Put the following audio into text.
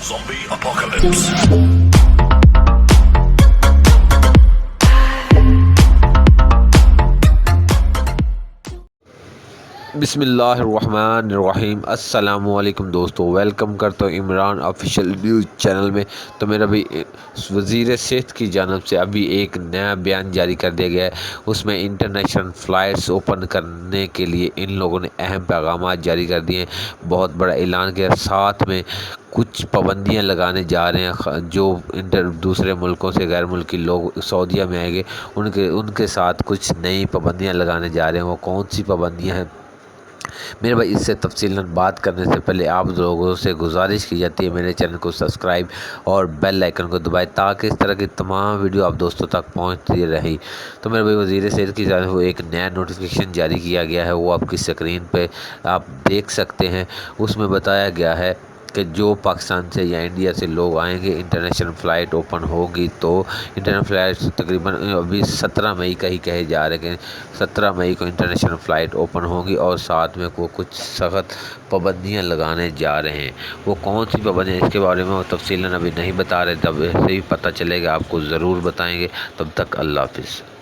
Zombie apocalypse. बिस्मिल्लाहिर्रहमानिर्रहीम। अस्सलामु अलैकुम दोस्तों, वेलकम करता हूँ इमरान ऑफिशियल न्यूज़ चैनल में। तो मेरा भी वज़ीर सेहत की जानब से अभी एक नया बयान जारी कर दिया गया है। उसमें इंटरनेशनल फ़्लाइट्स ओपन करने के लिए इन लोगों ने अहम पैगाम जारी कर दिए हैं। बहुत बड़ा ऐलान किया, साथ में कुछ पाबंदियां लगाने जा रहे हैं। जो दूसरे मुल्कों से गैर मुल्की लोग सऊदीया में आएंगे उनके साथ कुछ नई पाबंदियां लगाने जा रहे हैं। वो कौन सी पाबंदियां हैं मेरे भाई, इससे तफसीलन बात करने से पहले आप लोगों से गुजारिश की जाती है मेरे चैनल को सब्सक्राइब और बेल आइकन को दबाएं ताकि इस तरह की तमाम वीडियो आप दोस्तों तक पहुंचती रही। तो मेरे भाई, वज़ीर सेहत की जानिब से एक नया नोटिफिकेशन जारी किया गया है, वो आपकी स्क्रीन पे आप देख सकते हैं। उसमें बताया गया है कि जो पाकिस्तान से या इंडिया से लोग आएंगे, इंटरनेशनल फ़्लाइट ओपन होगी। तो इंटरनेशनल फ़्लाइट तकरीबन अभी 17 मई का ही कहे जा रहे हैं कि 17 मई को इंटरनेशनल फ़्लाइट ओपन होगी और साथ में वो कुछ सख्त पाबंदियां लगाने जा रहे हैं। वो कौन सी पाबंदियाँ, इसके बारे में वो तफसीलन अभी नहीं बता रहे। तब ऐसे ही पता चलेगा आपको ज़रूर बताएंगे। तब तक अल्लाह हाफ़िज़।